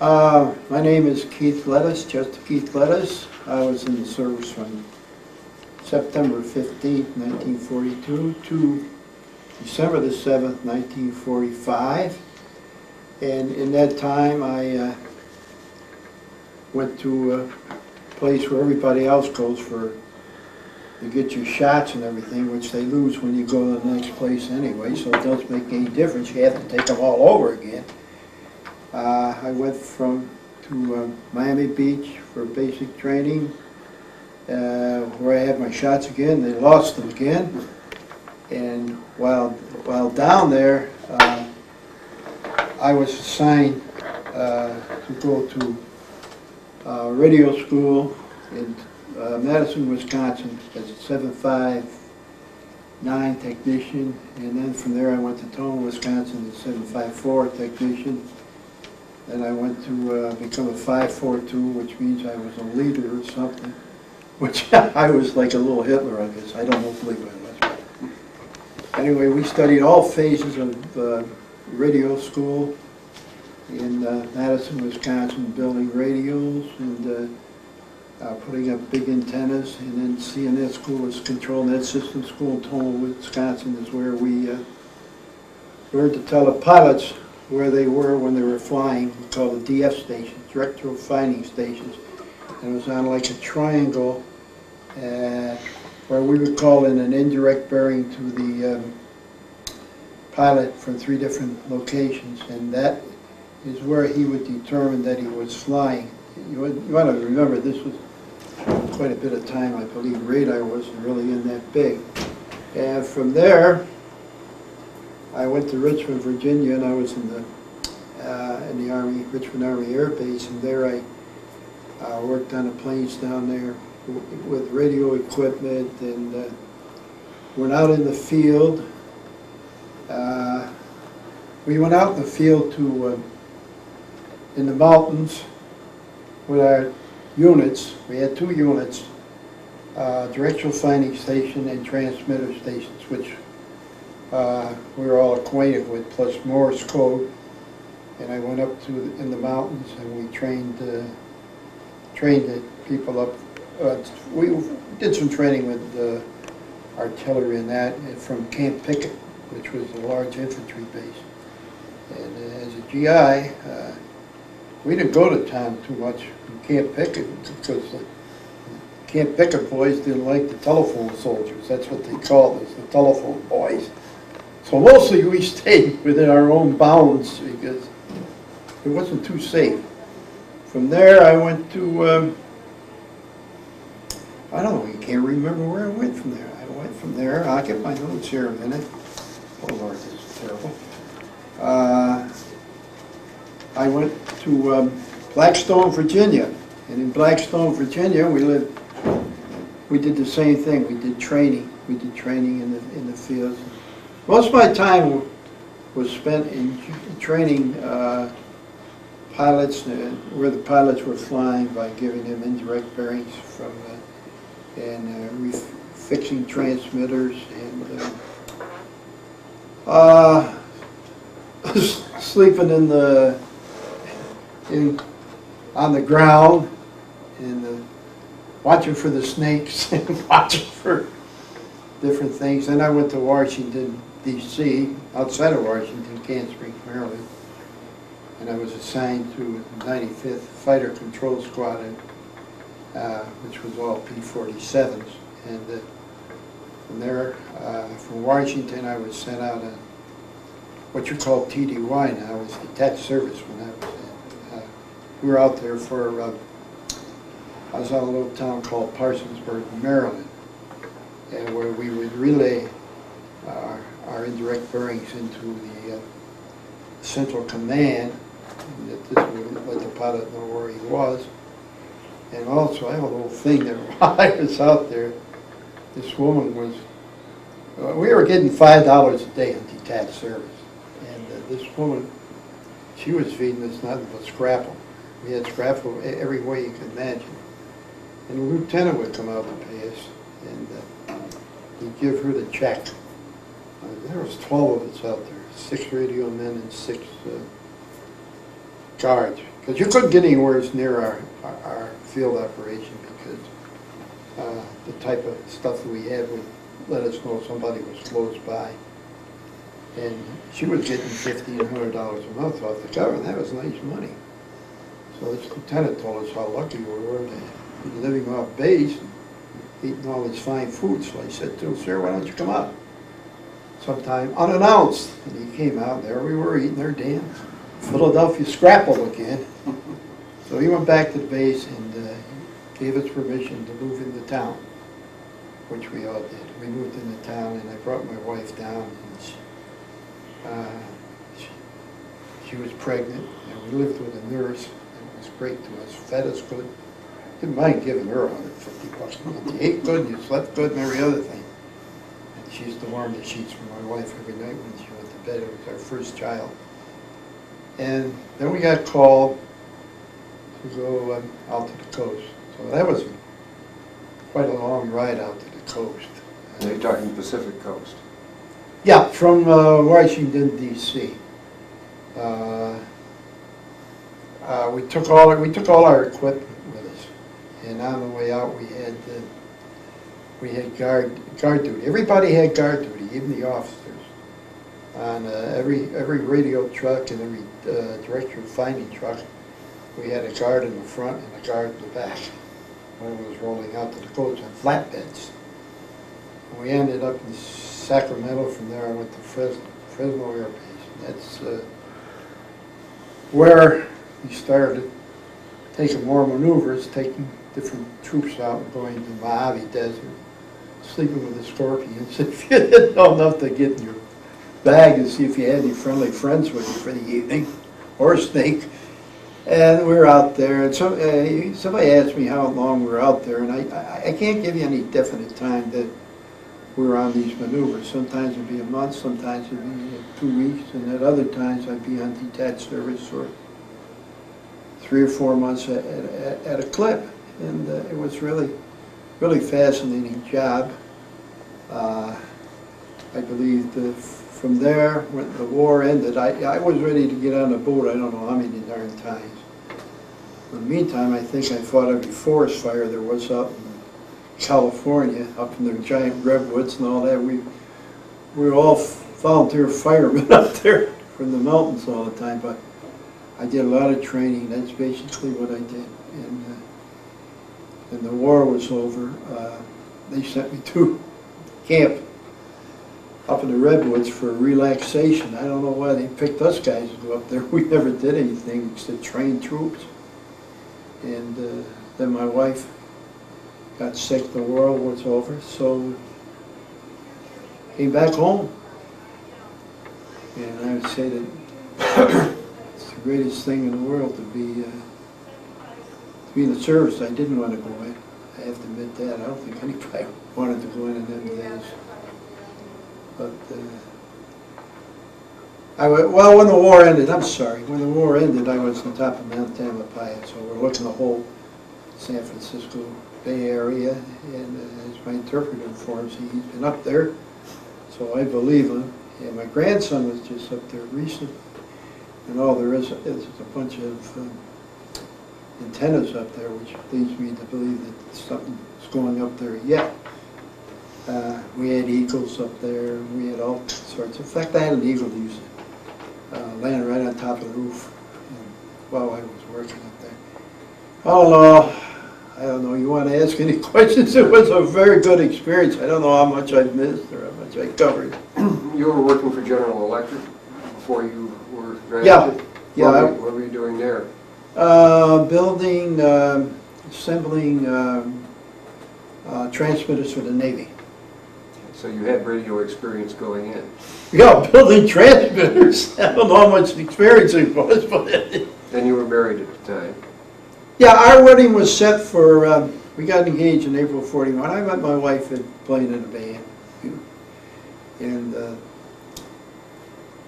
My name is Keith Lettice, just Keith Lettice. I was in the service from September 15th, 1942 to December the 7th, 1945. And in that time I went to a place where everybody else goes to get your shots and everything, which they lose when you go to the next place anyway, so it doesn't make any difference. You have to take them all over again. I went to Miami Beach for basic training, where I had my shots again. They lost them again, and while down there, I was assigned to go to radio school in Madison, Wisconsin, as a 759 technician, and then from there I went to Tone, Wisconsin, as a 754 technician. Then I went to become a 542, which means I was a leader or something, which I was like a little Hitler, I guess. I don't know if I was. But anyway, we studied all phases of radio school in Madison, Wisconsin, building radios and putting up big antennas. And then CNS school was Control Net System School in Tone, Wisconsin, is where we learned to tell the pilots where they were when they were flying. We call the DF stations, directional finding stations. And it was on like a triangle where we would call in an indirect bearing to the pilot from 3 different locations, and that is where he would determine that he was flying. You want to remember, this was quite a bit of time. I believe radar wasn't really in that big. And from there, I went to Richmond, Virginia, and I was in the Army, Richmond Army Air Base, and there I worked on the planes down there with radio equipment, and went out in the field. We went out in the field to in the mountains with our units. We had 2 units, directional finding station and transmitter stations, which we were all acquainted with, plus Morse code. And I went up in the mountains, and we trained the people up. We did some training with artillery and that, and from Camp Pickett, which was a large infantry base. And as a GI, we didn't go to town too much in Camp Pickett because the Camp Pickett boys didn't like the telephone soldiers. That's what they called us, the telephone boys. So mostly we stayed within our own bounds because it wasn't too safe. From there I went to, I don't know, you can't remember where I went from there. I went from there, I'll get my notes here a minute. Oh Lord, this is terrible. I went to Blackstone, Virginia. And in Blackstone, Virginia, we did the same thing. We did training. We did training in the fields. Most of my time was spent in training pilots where the pilots were flying by giving them indirect bearings from and fixing transmitters and sleeping on the ground and watching for the snakes and watching for different things. Then I went to Washington, D.C., outside of Washington, Can Springs, Maryland, and I was assigned to the 95th Fighter Control Squadron, which was all P-47s. And from there, from Washington, I was sent out on what you call TDY now. It was detached service when I was in. We were out there for, I was out in a little town called Parsonsburg, Maryland, and where we would relay our indirect bearings into the central command, that this would let the pilot know where he was. And also, I have a little thing that while I was out there, this woman was, we were getting $5 a day in detached service. And this woman, she was feeding us nothing but scrapple. We had scrapple every way you could imagine. And the lieutenant would come out to pay us, and we'd give her the check. There was 12 of us out there, 6 radio men and 6 guards, Because you couldn't get anywhere near our field operation because the type of stuff that we had would let us know somebody was close by. And she was getting $50 and $100 a month off the government. That was nice money. So this lieutenant told us how lucky we were to be living off base and eating all this fine food. So I said to him, sir, why don't you come up sometime unannounced? And he came out, and there we were eating our damn Philadelphia scrapple again. So he went back to the base and gave us permission to move into town, which we all did. We moved into town, and I brought my wife down, and she was pregnant, and we lived with a nurse. It was great to us, fed us good. Didn't mind giving her $150 a month. You ate good, you slept good, and every other thing. And she used to warm the sheets for my wife every night when she went to bed. It was our first child. And then we got called to go out to the coast. So that was quite a long ride out to the coast. Now you're talking Pacific Coast. Yeah, from Washington, D.C. We took all our equipment with us, and on the way out we had guard duty. Everybody had guard duty, even the officers. On every radio truck and every director of finding truck, we had a guard in the front and a guard in the back when it was rolling out to the coast on flatbeds. And we ended up in Sacramento. From there I went to Fresno Air Base. That's where we started taking more maneuvers, taking different troops out and going to the Mojave Desert, sleeping with the scorpions. If you didn't know enough to get in your bag and see if you had any friendly friends with you for the evening, or a snake. And we were out there, and somebody asked me how long we were out there, and I can't give you any definite time that we were on these maneuvers. Sometimes it'd be a month, sometimes it'd be 2 weeks, and at other times I'd be on detached service for 3 or 4 months at a clip. And it was really fascinating job. I believe from there, when the war ended, I was ready to get on a boat, I don't know how many darn times. In the meantime, I think I fought every forest fire there was out in California, up in the giant redwoods and all that. We were all volunteer firemen up there from the mountains all the time, but I did a lot of training. That's basically what I did. And the war was over, they sent me to camp up in the redwoods for relaxation. I don't know why they picked us guys to go up there. We never did anything except train troops. And then my wife got sick, the war was over, so came back home. And I would say that it's the greatest thing in the world to be in the service. I didn't want to go in. I have to admit that. I don't think anybody wanted to go in them days. But well, when the war ended, when the war ended, I was on top of Mount Tamalpais, so we're looking the whole San Francisco Bay Area, and as my interpreter informs me, he's been up there, so I believe him. And my grandson was just up there recently, and all there is a bunch of antennas up there, which leads me to believe that something's going up there yet. We had eagles up there, and we had all sorts. In fact, I had an eagle that used to land right on top of the roof while I was working up there. Oh no, I don't know. You want to ask any questions? It was a very good experience. I don't know how much I missed or how much I covered. You were working for General Electric before you were drafted? Yeah. What were you doing there? Building, assembling transmitters for the Navy. So you had radio experience going in? Yeah, building transmitters. I don't know how much experience it was, but... And you were married at the time? Yeah, our wedding was set for, we got engaged in April '41. I met my wife playing in a band.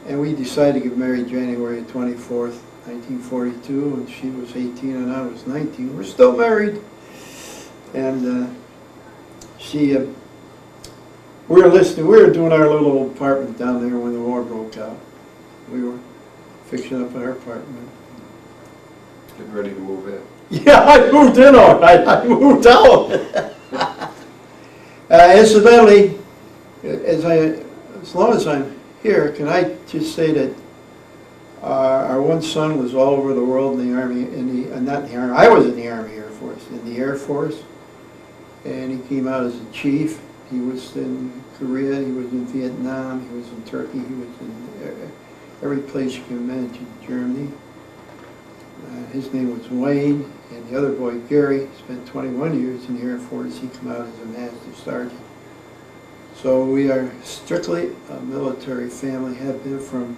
And we decided to get married January 24th, 1942, and she was 18 and I was 19. We're still married. And we were doing our little apartment down there when the war broke out. We were fixing up our apartment. getting ready to move in. Yeah, I moved in on it. I moved out. Incidentally, as long as I'm here, can I just say that our one son was all over the world in the Army, not in the Army, I was in the Army Air Force, in the Air Force, and he came out as a chief. He was in Korea, he was in Vietnam, he was in Turkey, he was in every place you can imagine, Germany. His name was Wayne, and the other boy, Gary, spent 21 years in the Air Force. He came out as a Master Sergeant. So we are strictly a military family, have been from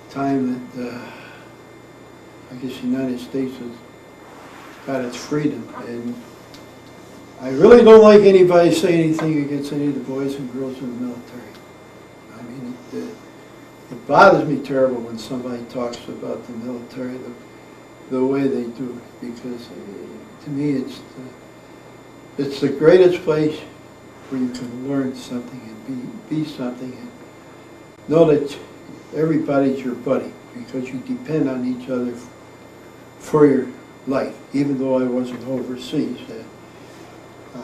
the time that I guess the United States got its freedom. And I really don't like anybody saying anything against any of the boys and girls in the military. I mean, it bothers me terrible when somebody talks about the military the way they do, because to me it's the greatest place where you can learn something and be something and know that everybody's your buddy, because you depend on each other for your life. Even though I wasn't overseas,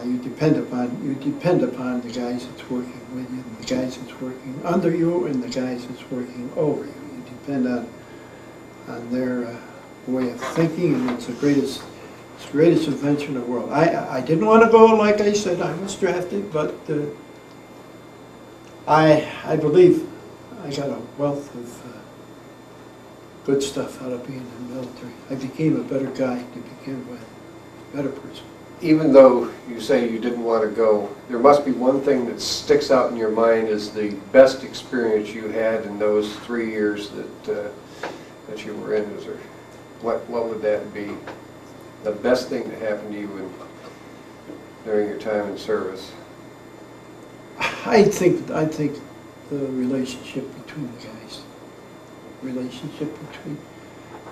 you depend upon the guys that's working with you, and the guys that's working under you, and the guys that's working over you. You depend on their way of thinking, and it's the greatest adventure in the world. I didn't want to go, like I said, I was drafted, but I believe I got a wealth of good stuff out of being in the military. I became a better guy to begin with, a better person. Even though you say you didn't want to go, there must be one thing that sticks out in your mind as the best experience you had in those 3 years that you were in. Is there, what would that be? The best thing that happened to you during your time in service? I think the relationship between the guys,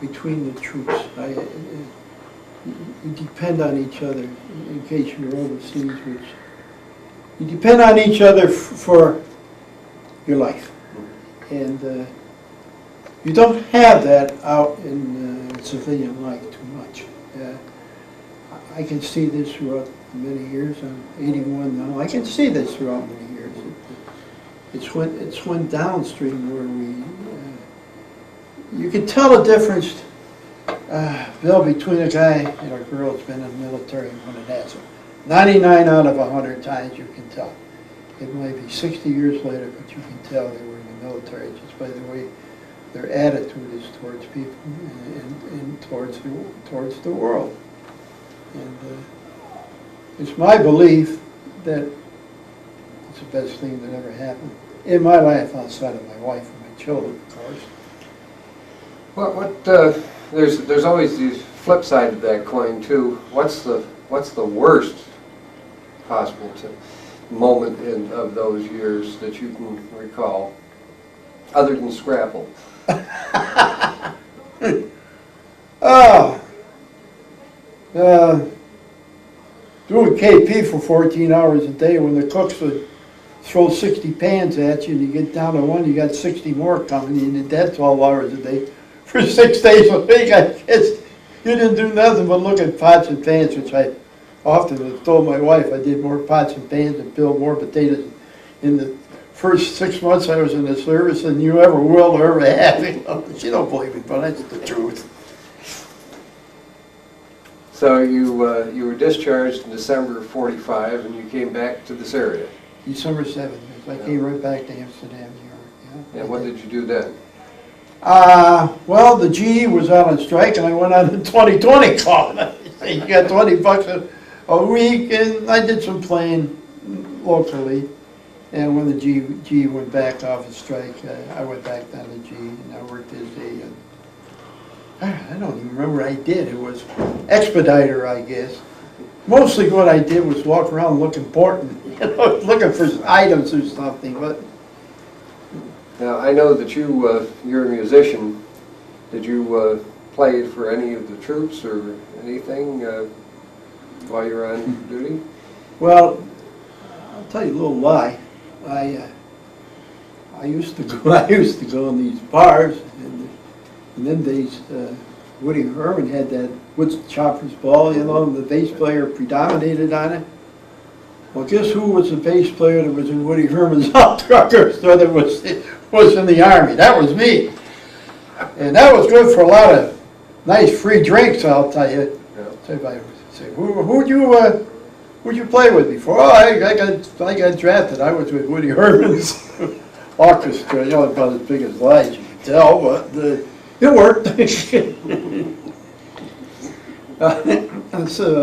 between the troops. You depend on each other in case you're overseas, which you depend on each other for your life, and you don't have that out in civilian life too much. I can see this throughout many years. I'm 81 now. I can see this throughout many years. It's went downstream where you can tell the difference, Bill, between a guy and a girl that's been in the military and one that hasn't. 99 out of 100 times you can tell. It might be 60 years later, but you can tell they were in the military just by the way their attitude is towards people and towards the world. And it's my belief that it's the best thing that ever happened in my life, outside of my wife and my children, of course. Well, there's always the flip side of that coin too. What's the worst possible moment of those years that you can recall, other than Scrapple? Doing KP for 14 hours a day when the cooks would throw 60 pans at you and you get down to one, you got 60 more coming in, and that's 12 hours a day for 6 days a week. I guess you didn't do nothing but look at pots and pans, which I often have told my wife I did more pots and pans and peeled more potatoes in the first 6 months I was in the service than you ever will or ever have. She don't believe me, but that's the truth. So you were discharged in December of '45, and you came back to this area. December 7th. I came right back to Amsterdam, New York. Yeah. And what did you do then? Well, the GE was out on strike, and I went on the 2020 call. You got $20 a week, and I did some playing locally. And when the GE went back off the strike, I went back down to GE, and I worked as I don't even remember what I did. It was expediter, I guess. Mostly what I did was walk around and look important, looking for items or something. But now I know that you're a musician. Did you play for any of the troops or anything while you were on duty? Well, I'll tell you a little lie. I used to go in these bars, and in them days, Woody Herman had that wood chopper's ball, you know, and the bass player predominated on it. Well, guess who was the bass player that was in Woody Herman's orchestra that was in the Army? That was me. And that was good for a lot of nice free drinks, I'll tell you. Yeah. So everybody would say, who'd you play with before? Oh, I got drafted. I was with Woody Herman's orchestra, you know, about as big as lies, you can tell, but it worked. So,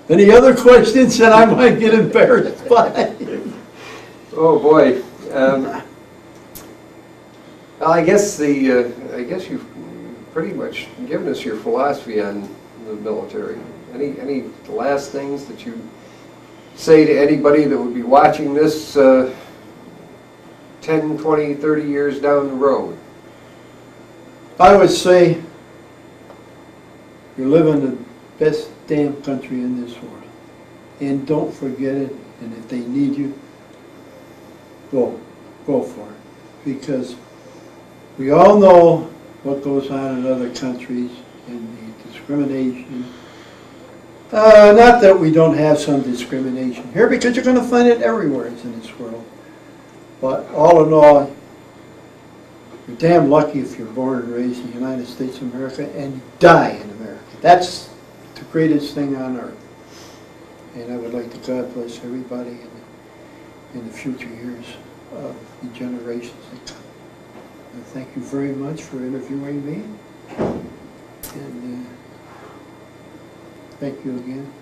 any other questions that I might get embarrassed by? Oh, boy. Well, I guess you've pretty much given us your philosophy on the military. Any last things that you say to anybody that would be watching this 10, 20, 30 years down the road? I would say you live in the best damn country in this world. And don't forget it, and if they need you, go for it. Because we all know what goes on in other countries and the discrimination. Not that we don't have some discrimination here, because you're going to find it everywhere in this world. But all in all, you're damn lucky if you're born and raised in the United States of America and die in America. That's the greatest thing on earth. And I would like to God bless everybody in the future years of the generations that come. And thank you very much for interviewing me. And thank you again.